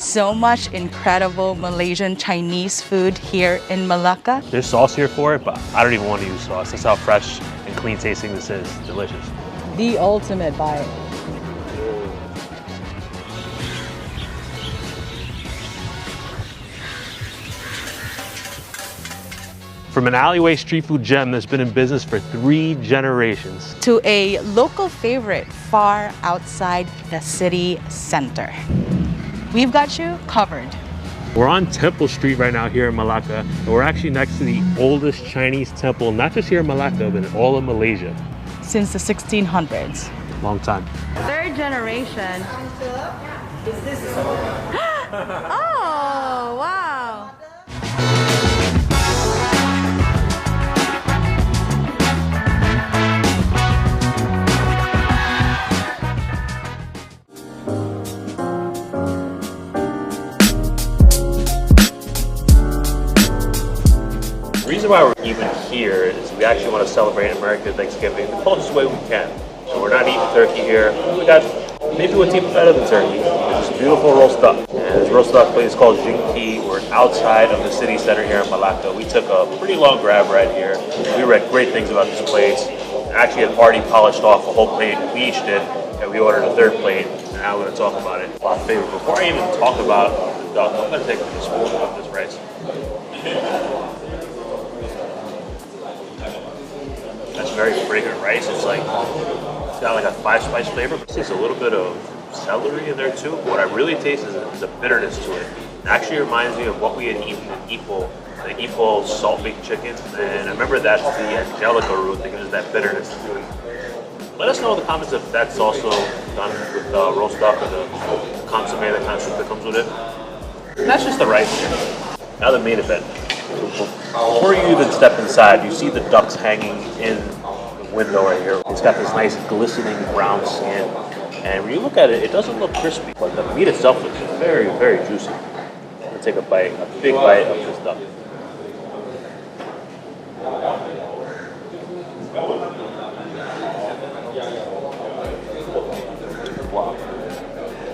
so much incredible Malaysian Chinese food here in Malacca. There's sauce here for it, but I don't even want to use sauce. That's how fresh and clean tasting this is. Delicious. The ultimate bite. From an alleyway street food gem that's been in business for 3 generations To a local favorite far outside the city center. We've got you covered. We're on Temple Street right now here in Malacca, and we're actually next to the oldest Chinese temple, not just here in Malacca, but in all of Malaysia. Since the 1600s. Long time. 3rd generation. Is this? Oh, wow. The reason why we're even here is we actually want to celebrate American Thanksgiving the closest way we can. So we're not eating turkey here. We got maybe what's even better than turkey. It's this beautiful roast duck. And this roast duck place is called Jinki. We're outside of the city center here in Malacca. We took a pretty long grab right here. We read great things about this place. Actually had already polished off a whole plate. We each did, and we ordered a 3rd plate. And now we're going to talk about it. My favorite. Before I even talk about the duck, I'm going to take a spoon of this rice. That's very fragrant rice. It's got like a 5-spice flavor. But there's a little bit of celery in there too. What I really taste is a bitterness to it. It actually reminds me of what we had eaten in Ebook, the Ebook salt baked chicken. And I remember that's the angelica root that gives that bitterness to it. Let us know in the comments if that's also done with roast duck or the consomme, the kind of soup that comes with it. And that's just the rice here. Now the main event. Before you even step inside, you see the ducks hanging in the window right here. It's got this nice glistening brown skin. And when you look at it, it doesn't look crispy, but the meat itself looks very, very juicy. I'm gonna take a bite, a big bite of this duck. Wow.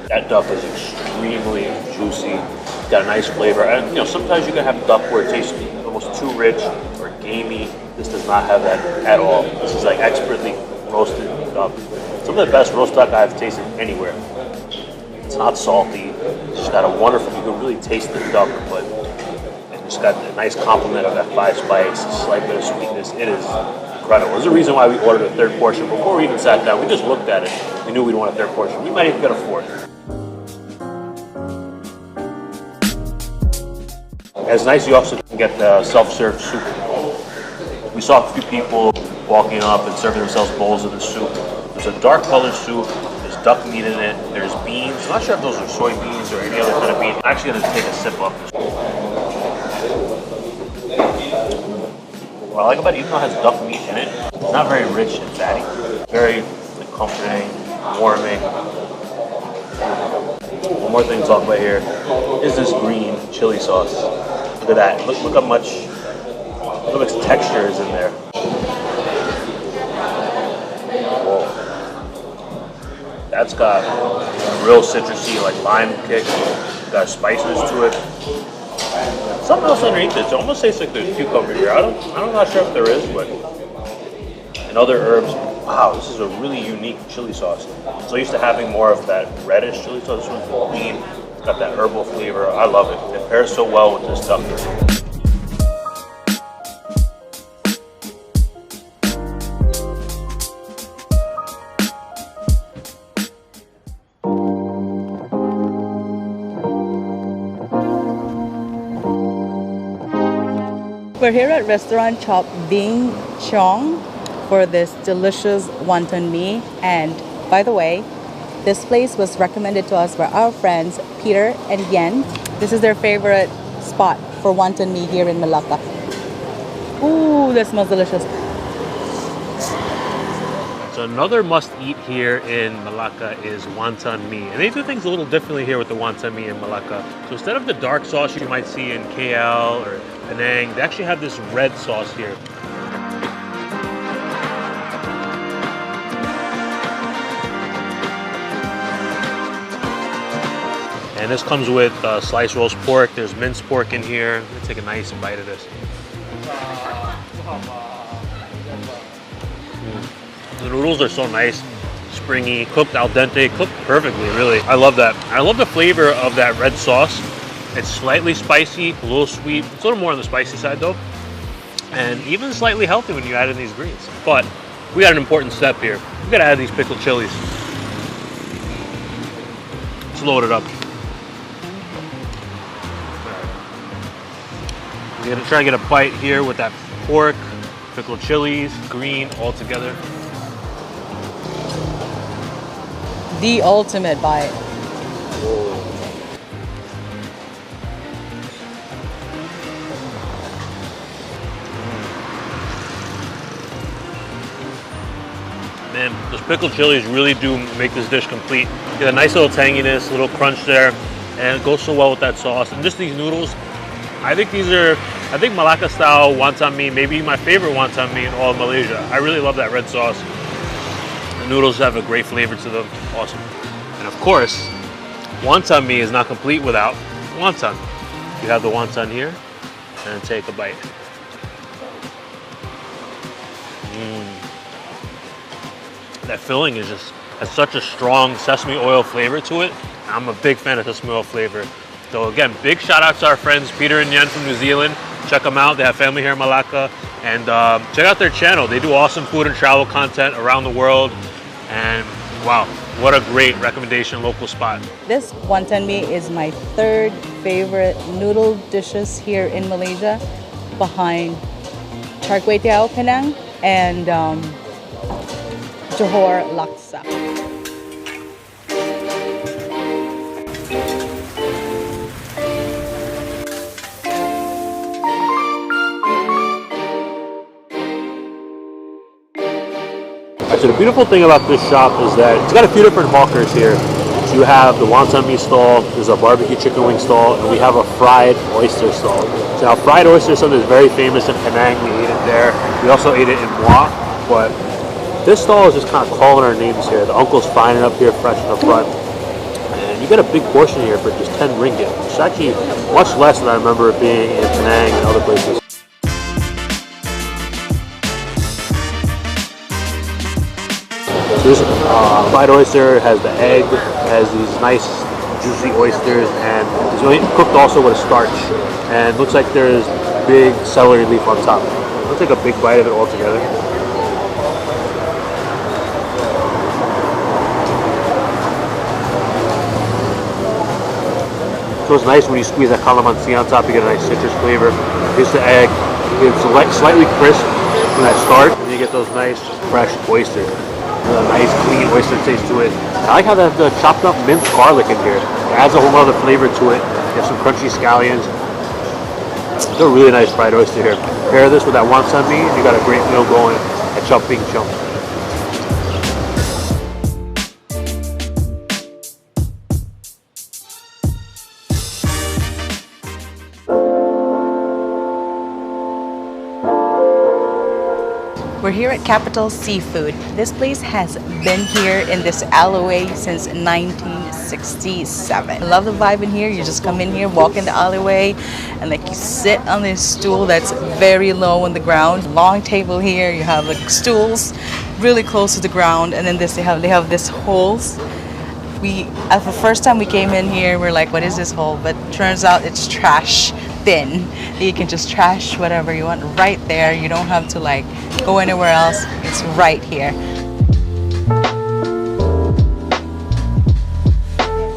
That duck is extremely juicy. It's got a nice flavor. And sometimes you can have duck where it tastes almost too rich or gamey. This does not have that at all. This is like expertly roasted duck. Some of the best roast duck I've tasted anywhere. It's not salty. It's just got a wonderful, you can really taste the duck, but it's got a nice complement of that 5-spice, a slight bit of sweetness. It is incredible. There's a reason why we ordered a 3rd portion. Before we even sat down, we just looked at it. We knew we'd want a 3rd portion. We might even get a 4th. It's nice you also can get the self-serve soup. We saw a few people walking up and serving themselves bowls of the soup. There's a dark colored soup, there's duck meat in it, there's beans. I'm not sure if those are soybeans or any other kind of bean. I'm actually going to take a sip of this. What I like about it, even though it has duck meat in it, it's not very rich and fatty. Very comforting, warming. One more thing to talk about here is this green chili sauce. Look at that. Look how much texture is in there. Whoa. That's got a real citrusy, lime kick. Got a spiciness to it. Something else underneath it. It almost tastes like there's cucumber here. I'm not sure if there is, but and other herbs. Wow, this is a really unique chili sauce. So used to having more of that reddish chili sauce. This one's green. It's got that herbal flavor. I love it. It pairs so well with this duck. We're here at restaurant Chop Ding Chong for this delicious wonton mee. And by the way, this place was recommended to us by our friends Peter and Yen. This is their favorite spot for wonton mee here in Malacca. Ooh, that smells delicious. So another must-eat here in Malacca is wonton mee. And they do things a little differently here with the wonton mee in Malacca. So instead of the dark sauce you might see in KL or Penang, they actually have this red sauce here. And this comes with sliced roast pork. There's minced pork in here. Let's take a nice bite of this. The noodles are so nice, springy, cooked al dente, cooked perfectly, really. I love that. I love the flavor of that red sauce. It's slightly spicy, a little sweet. It's a little more on the spicy side though. And even slightly healthy when you add in these greens. But we got an important step here. We gotta add these pickled chilies. Let's load it up. We're gonna try to get a bite here with that pork, pickled chilies, green, all together. The ultimate bite. Man, those pickled chilies really do make this dish complete. You get a nice little tanginess, a little crunch there, and it goes so well with that sauce. And just these noodles, I think Malacca style wonton mee, maybe my favorite wonton mee in all of Malaysia. I really love that red sauce. The noodles have a great flavor to them. Awesome. And of course, wonton mee is not complete without wonton. You have the wonton here, and take a bite. That filling is just has such a strong sesame oil flavor to it. I'm a big fan of sesame oil flavor. So again, big shout out to our friends Peter and Yen from New Zealand. Check them out. They have family here in Malacca. And check out their channel. They do awesome food and travel content around the world. And wow, what a great recommendation, local spot. This wonton mee is my third favorite noodle dishes here in Malaysia, behind char kway teow Penang and Johor laksa. So the beautiful thing about this shop is that it's got a few different hawkers here. So you have the wonton mee stall, there's a barbecue chicken wing stall, and we have a fried oyster stall. So now fried oyster is something that's very famous in Penang. We ate it there. We also ate it in Muar, but this stall is just kind of calling our names here. The uncle's frying it up here fresh in the front. And you get a big portion here for just 10 ringgit, which is actually much less than I remember it being in Penang and other places. This fried oyster has the egg, has these nice juicy oysters, and it's cooked also with a starch. And it looks like there's big celery leaf on top. Let's take a big bite of it all together. So it's nice when you squeeze that calamansi on top, you get a nice citrus flavor. Here's the egg. It's slightly crisp from that starch, and you get those nice fresh oysters. A nice clean oyster taste to it. I like how they have the chopped up minced garlic in here. It adds a whole other flavor to it. You have some crunchy scallions. It's a really nice fried oyster here. Pair this with that wonton mee, and you got a great meal going at Chop Bing Chum. We're here at Capital Seafood. This place has been here in this alleyway since 1967. I love the vibe in here. You just come in here, walk in the alleyway, and like you sit on this stool that's very low on the ground. Long table here. You have like stools really close to the ground, and then they have this holes. At the first time we came in here, we're like, what is this hole? But turns out it's trash bin. You can just trash whatever you want right there. You don't have to like go anywhere else. It's right here.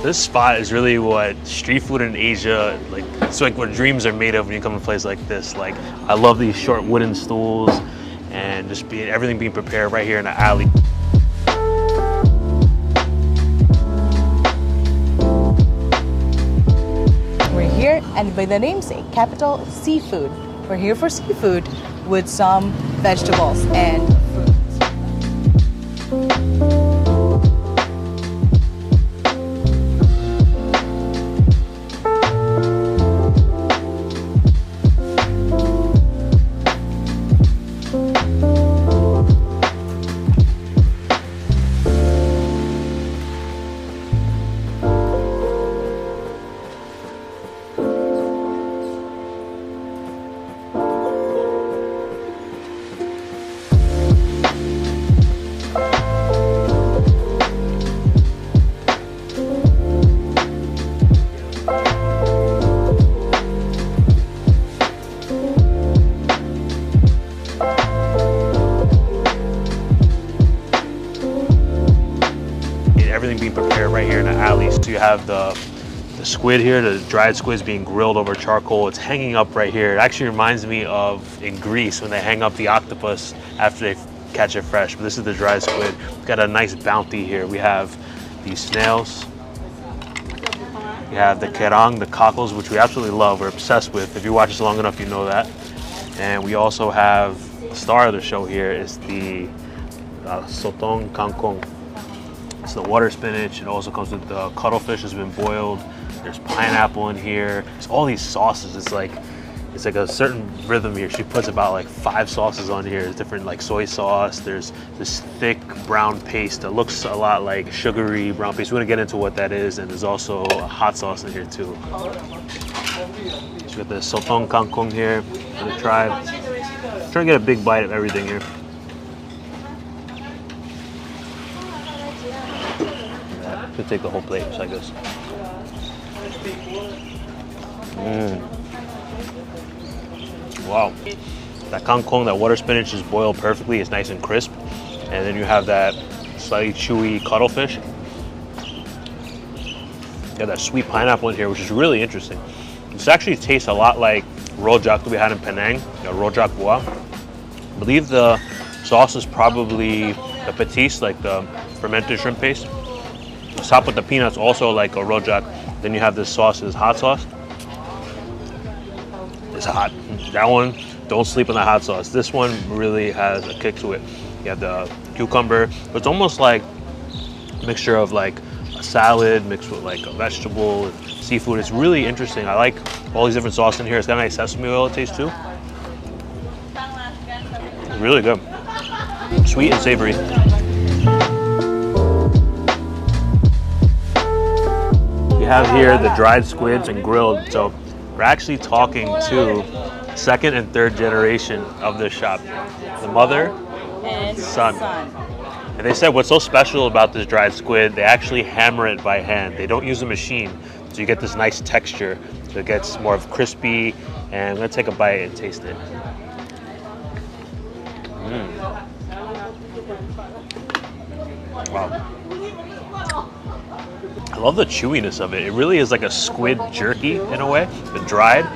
This spot is really what street food in Asia, like it's like what dreams are made of when you come to a place like this. Like I love these short wooden stools and just everything being prepared right here in the alley. Here, and by the namesake, Capital Seafood. We're here for seafood with some vegetables and fruits. everything being prepared right here in the alley. So you have the squid here, the dried squid's being grilled over charcoal. It's hanging up right here. It actually reminds me of in Greece when they hang up the octopus after they catch it fresh. But this is the dried squid. It's got a nice bounty here. We have these snails. We have the kerang, the cockles, which we absolutely love. We're obsessed with. If you watch us long enough, you know that. And we also have the star of the show here is the sotong kangkong. It's the water spinach. It also comes with the cuttlefish has been boiled. There's pineapple in here. There's all these sauces. It's like a certain rhythm here. She puts about like 5 sauces on here. There's different like soy sauce. There's this thick brown paste that looks a lot like sugary brown paste. We're gonna get into what that is. And there's also a hot sauce in here too. So we got the sotong kangkong here. I'm gonna try to get a big bite of everything here. Could take the whole plate just like this. Wow. That kangkong, that water spinach is boiled perfectly. It's nice and crisp. And then you have that slightly chewy cuttlefish. You have that sweet pineapple in here, which is really interesting. This actually tastes a lot like rojak that we had in Penang, rojak buah. I believe the sauce is probably the patis, like the fermented shrimp paste. Top with the peanuts, also like a rojak. Then you have this sauce, this hot sauce. It's hot. That one, don't sleep on the hot sauce. This one really has a kick to it. You have the cucumber. It's almost like a mixture of like a salad mixed with like a vegetable and seafood. It's really interesting. I like all these different sauces in here. It's got a nice sesame oil taste too. It's really good. Sweet and savory. We have here the dried squids and grilled. So we're actually talking to second and third generation of this shop. The mother and son. And they said what's so special about this dried squid, they actually hammer it by hand. They don't use a machine. So you get this nice texture that gets more of crispy. And I'm gonna take a bite and taste it. Wow. I love the chewiness of it. It really is like a squid jerky in a way, but dried.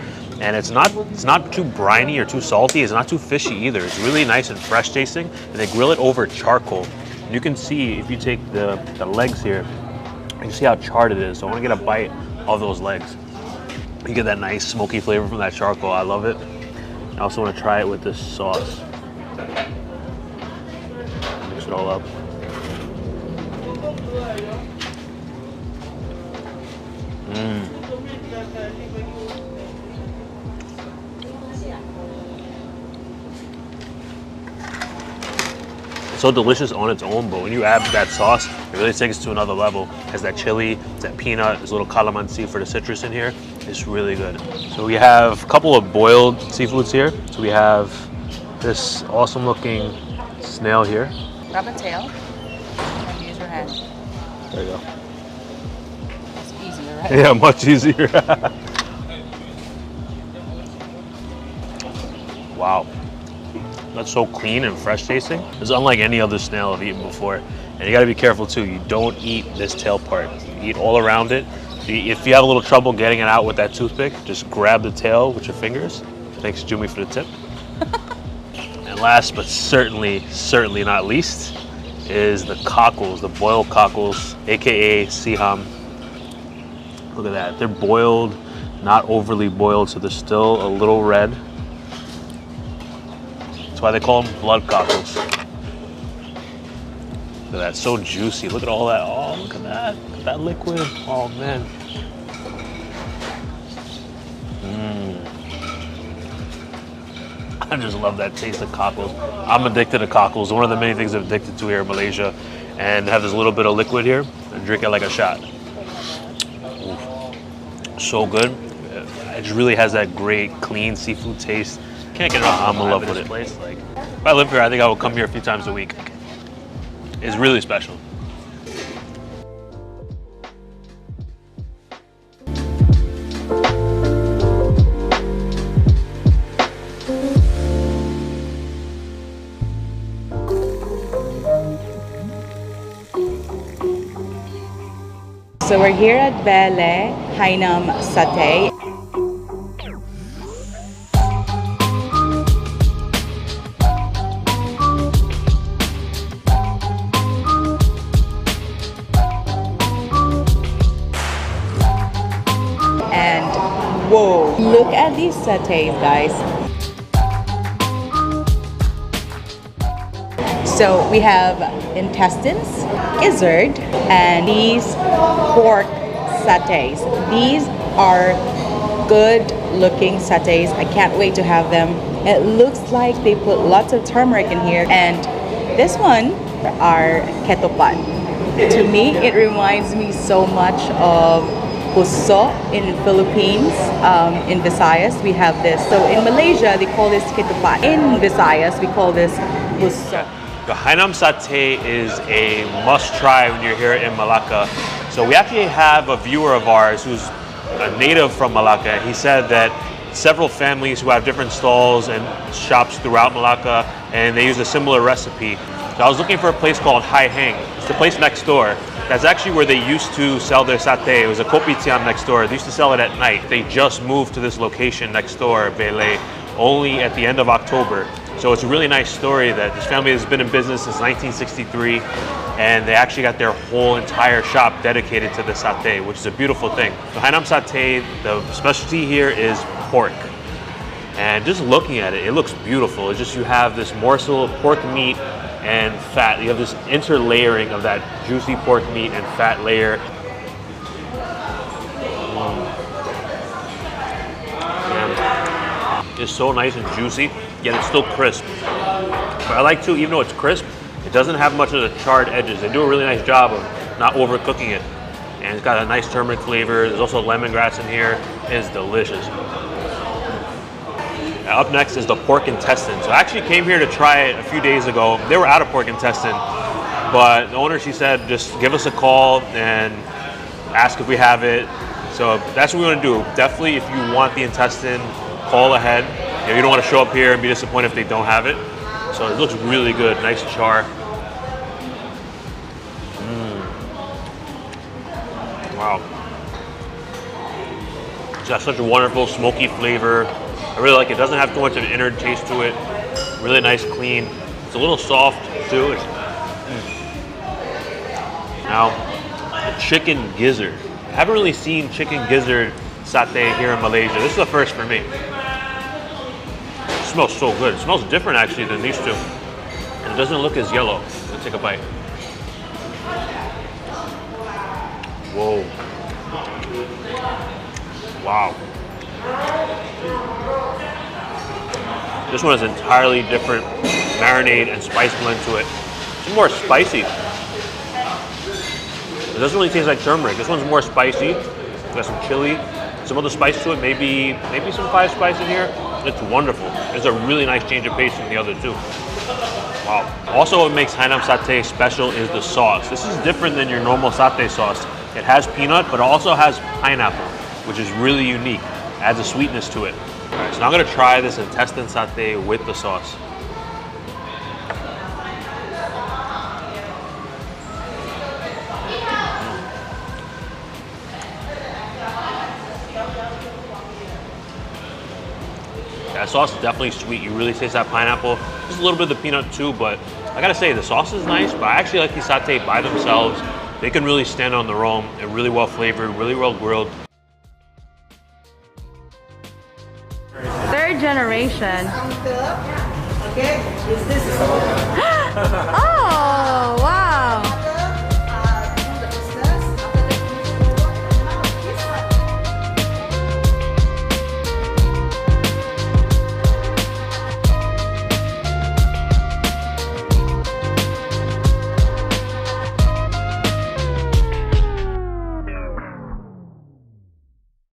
And it's not too briny or too salty. It's not too fishy either. It's really nice and fresh tasting. And they grill it over charcoal. And you can see if you take the legs here, you can see how charred it is. So I want to get a bite of those legs. You get that nice smoky flavor from that charcoal. I love it. I also want to try it with this sauce. Mix it all up. It's so delicious on its own, but when you add that sauce, it really takes it to another level. It has that chili, that peanut, there's a little calamansi for the citrus in here. It's really good. So we have a couple of boiled seafoods here. So we have this awesome looking snail here. Grab a tail and use your hand. There you go. It's easier, right? Yeah, much easier. Wow. That's so clean and fresh tasting. It's unlike any other snail I've eaten before. And you gotta be careful too. You don't eat this tail part. You eat all around it. If you have a little trouble getting it out with that toothpick, just grab the tail with your fingers. Thanks, Jumi, for the tip. And last but certainly not least, is the cockles, the boiled cockles, AKA siham. Look at that. They're boiled, not overly boiled, so they're still a little red. That's why they call them blood cockles. Look at that, so juicy. Look at all that. Oh, look at that. Look at that liquid. Oh, man. I just love that taste of cockles. I'm addicted to cockles. One of the many things I'm addicted to here in Malaysia. And have this little bit of liquid here and drink it like a shot. Ooh. So good. It just really has that great, clean seafood taste. Can't get enough. I'm in love with it. Place. Like, if I live here, I think I will come here a few times a week. It's really special. So we're here at Bele Hainam Satay. And whoa, look at these satays, guys. So we have intestines, gizzard, and these pork satays. These are good looking satays. I can't wait to have them. It looks like they put lots of turmeric in here. And this one are ketupat. To me, it reminds me so much of puso in Philippines. In Visayas, we have this. So in Malaysia, they call this ketupat. In Visayas, we call this puso. The Hainam satay is a must-try when you're here in Malacca. So we actually have a viewer of ours who's a native from Malacca. He said that several families who have different stalls and shops throughout Malacca, and they use a similar recipe. So I was looking for a place called Hai Hang. It's the place next door. That's actually where they used to sell their satay. It was a kopitiam next door. They used to sell it at night. They just moved to this location next door, Bele, only at the end of October. So it's a really nice story that this family has been in business since 1963, and they actually got their whole entire shop dedicated to the satay, which is a beautiful thing. The Hainam satay, the specialty here is pork. And just looking at it, it looks beautiful. It's just you have this morsel of pork meat and fat. You have this interlayering of that juicy pork meat and fat layer. It's so nice and juicy, yet it's still crisp. But I like too, even though it's crisp, it doesn't have much of the charred edges. They do a really nice job of not overcooking it. And it's got a nice turmeric flavor. There's also lemongrass in here. It's delicious. Now, up next is the pork intestine. So I actually came here to try it a few days ago. They were out of pork intestine, but the owner, she said, just give us a call and ask if we have it. So that's what we want to do. Definitely, if you want the intestine, call ahead. You don't want to show up here and be disappointed if they don't have it. So it looks really good, nice char. Wow. It's got such a wonderful smoky flavor. I really like it. It doesn't have too much of an inner taste to it. Really nice, clean. It's a little soft too. Now, the chicken gizzard. I haven't really seen chicken gizzard satay here in Malaysia. This is the first for me. It smells so good. It smells different actually than these two. And it doesn't look as yellow. Let's take a bite. Whoa. Wow. This one has entirely different marinade and spice blend to it. It's more spicy. It doesn't really taste like turmeric. This one's more spicy. It's got some chili, some other spice to it, maybe some five spice in here. It's wonderful. It's a really nice change of pace from the other two. Wow. Also, what makes Hainam satay special is the sauce. This is different than your normal satay sauce. It has peanut, but it also has pineapple, which is really unique. It adds a sweetness to it. All right, so now I'm gonna try this intestine satay with the sauce. That sauce is definitely sweet. You really taste that pineapple. Just a little bit of the peanut too, but I gotta say the sauce is nice, but I actually like these satay by themselves. They can really stand on their own. They're really well flavored, really well grilled. Third generation. Okay, is this? Oh!